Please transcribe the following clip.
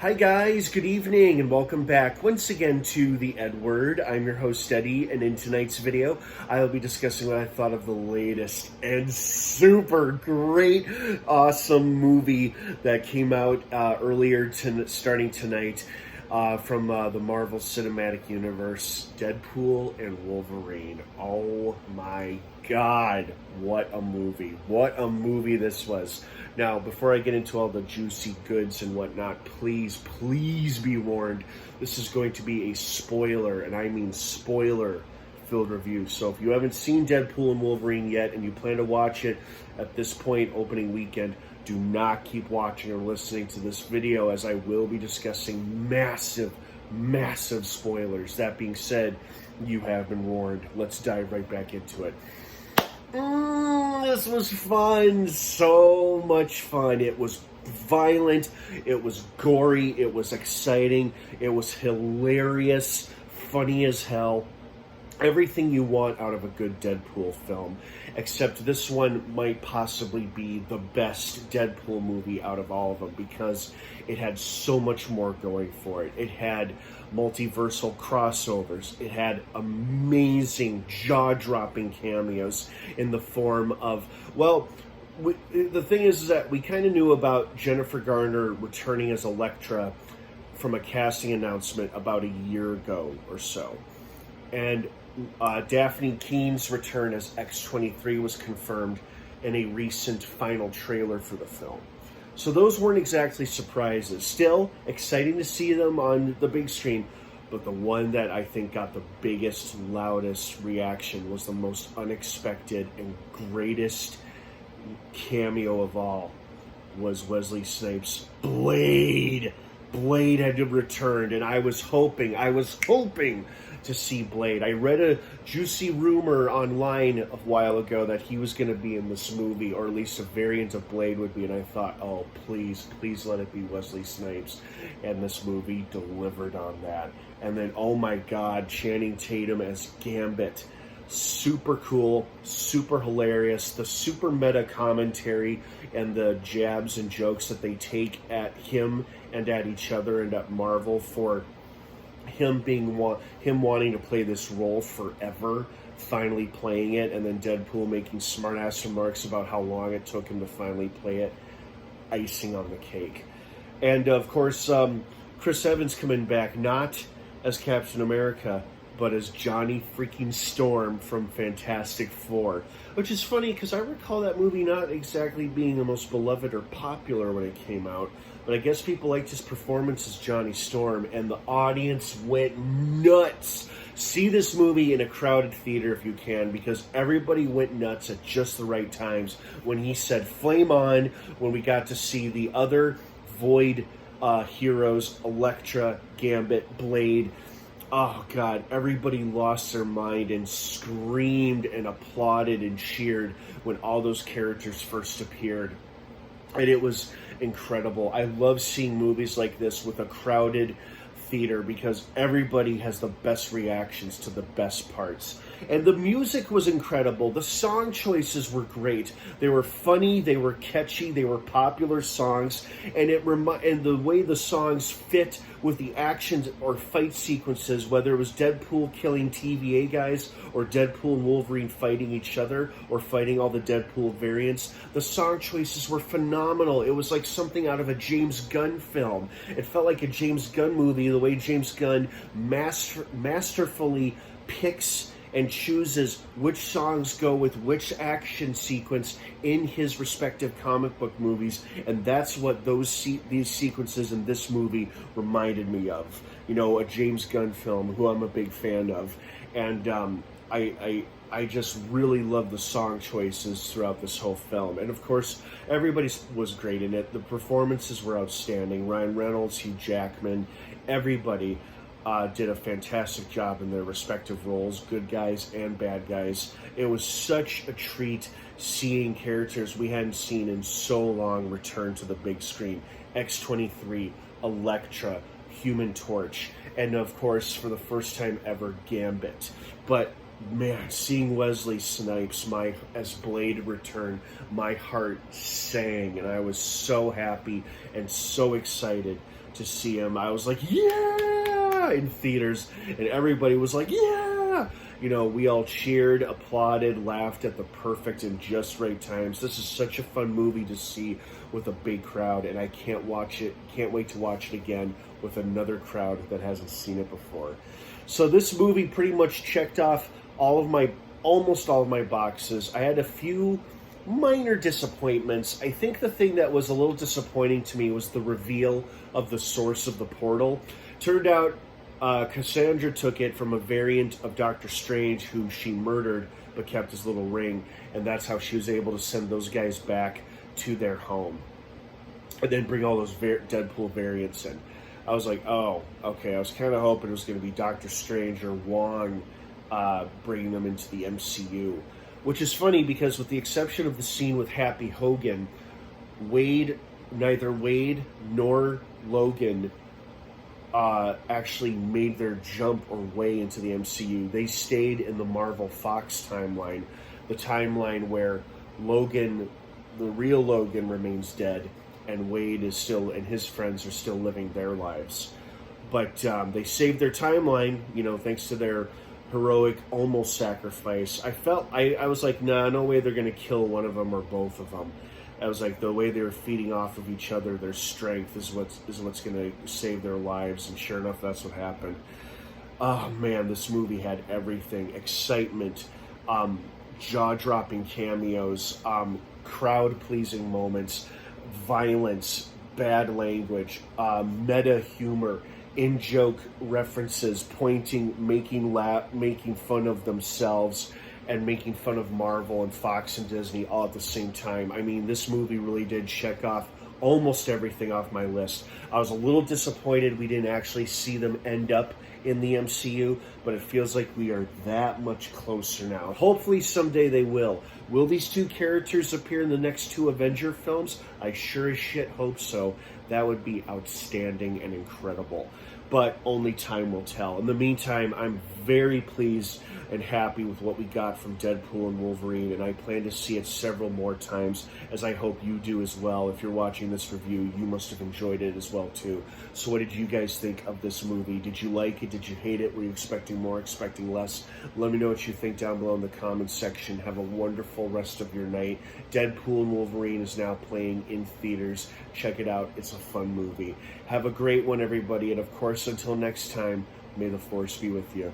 Hi guys, good evening and welcome back once again to The Edward. I'm your host Eddie, and in tonight's video I will be discussing what I thought of the latest and super great, awesome movie that came out starting tonight from the Marvel Cinematic Universe, Deadpool and Wolverine. Oh my God, what a movie. What a movie this was. Now, before I get into all the juicy goods and whatnot, please be warned. This is going to be a spoiler, and I mean spoiler-filled review. So if you haven't seen Deadpool and Wolverine yet and you plan to watch it at this point, opening weekend, do not keep watching or listening to this video, as I will be discussing massive spoilers. That being said, you have been warned. Let's dive right back into it. This was fun. So much fun. It was violent. It was gory. It was exciting. It was hilarious. Funny as hell. Everything you want out of a good Deadpool film, except this one might possibly be the best Deadpool movie out of all of them because it had so much more going for it. It had multiversal crossovers. It had amazing, jaw-dropping cameos in the form of, the thing is that we kind of knew about Jennifer Garner returning as Elektra from a casting announcement about a year ago or so. And Daphne Keene's return as X-23 was confirmed in a recent final trailer for the film. So those weren't exactly surprises. Still, exciting to see them on the big screen, but the one that I think got the biggest, loudest reaction was the most unexpected and greatest cameo of all was Wesley Snipes' Blade. Blade had returned, and I was hoping to see Blade. I read a juicy rumor online a while ago that he was going to be in this movie, or at least a variant of Blade would be, and I thought, oh, please let it be Wesley Snipes. And this movie delivered on that. And then, oh my God, Channing Tatum as Gambit. Super cool, super hilarious. The super meta commentary and the jabs and jokes that they take at him and at each other and at Marvel for him wanting to play this role forever, finally playing it, and then Deadpool making smart-ass remarks about how long it took him to finally play it. Icing on the cake. And of course, Chris Evans coming back, not as Captain America, but as Johnny freaking Storm from Fantastic Four. Which is funny, because I recall that movie not exactly being the most beloved or popular when it came out, but I guess people liked his performance as Johnny Storm, and the audience went nuts. See this movie in a crowded theater if you can, because everybody went nuts at just the right times when he said flame on, when we got to see the other Void heroes, Elektra, Gambit, Blade. Oh God, everybody lost their mind and screamed and applauded and cheered when all those characters first appeared. And it was incredible. I love seeing movies like this with a crowded theater because everybody has the best reactions to the best parts. And the music was incredible. The song choices were great. They were funny, they were catchy, they were popular songs, and and the way the songs fit with the actions or fight sequences, whether it was Deadpool killing TVA guys or Deadpool and Wolverine fighting each other or fighting all the Deadpool variants, the song choices were phenomenal. It was like something out of a James Gunn film. It felt like a James Gunn movie, the way James Gunn masterfully picks and chooses which songs go with which action sequence in his respective comic book movies, and that's what these sequences in this movie reminded me of. You know, a James Gunn film, who I'm a big fan of, and I just really love the song choices throughout this whole film. And of course, everybody was great in it. The performances were outstanding. Ryan Reynolds, Hugh Jackman, everybody did a fantastic job in their respective roles, good guys and bad guys. It was such a treat seeing characters we hadn't seen in so long return to the big screen. X-23, Elektra, Human Torch, and of course, for the first time ever, Gambit. But man, seeing Wesley Snipes as Blade return, my heart sang, and I was so happy and so excited to see him. I was like, yeah, in theaters, and everybody was like, yeah. You know, we all cheered, applauded, laughed at the perfect and just right times. This is such a fun movie to see with a big crowd, and I can't wait to watch it again with another crowd that hasn't seen it before. So this movie pretty much checked off almost all of my boxes. I had a few minor disappointments. I think the thing that was a little disappointing to me was the reveal of the source of the portal. Turned out Cassandra took it from a variant of Doctor Strange who she murdered but kept his little ring, and that's how she was able to send those guys back to their home and then bring all those Deadpool variants in. I was like, oh, okay. I was kind of hoping it was going to be Doctor Strange or Wong bringing them into the MCU. Which is funny because with the exception of the scene with Happy Hogan, neither Wade nor Logan actually made their jump or way into the MCU. They stayed in the Marvel Fox timeline, the timeline where Logan, the real Logan, remains dead, and Wade is still, and his friends are still living their lives. But they saved their timeline, you know, thanks to their heroic almost sacrifice. I was like, nah, no way they're going to kill one of them or both of them. I was like, the way they were feeding off of each other, their strength is what's going to save their lives, and sure enough, that's what happened. Oh man, this movie had everything: excitement, jaw-dropping cameos, crowd-pleasing moments, violence, bad language, meta humor, in-joke references, pointing, making fun of themselves, and making fun of Marvel and Fox and Disney all at the same time. I mean, this movie really did check off almost everything off my list. I was a little disappointed we didn't actually see them end up in the MCU, but it feels like we are that much closer now. Hopefully someday they will. Will these two characters appear in the next two Avenger films? I sure as shit hope so. That would be outstanding and incredible. But only time will tell. In the meantime, I'm very pleased and happy with what we got from Deadpool and Wolverine, and I plan to see it several more times, as I hope you do as well. If you're watching this review, you must have enjoyed it as well too. So what did you guys think of this movie? Did you like it? Did you hate it? Were you expecting more, expecting less? Let me know what you think down below in the comments section. Have a wonderful rest of your night. Deadpool and Wolverine is now playing in theaters. Check it out. It's a fun movie. Have a great one, everybody, and of course, until next time, may the Force be with you.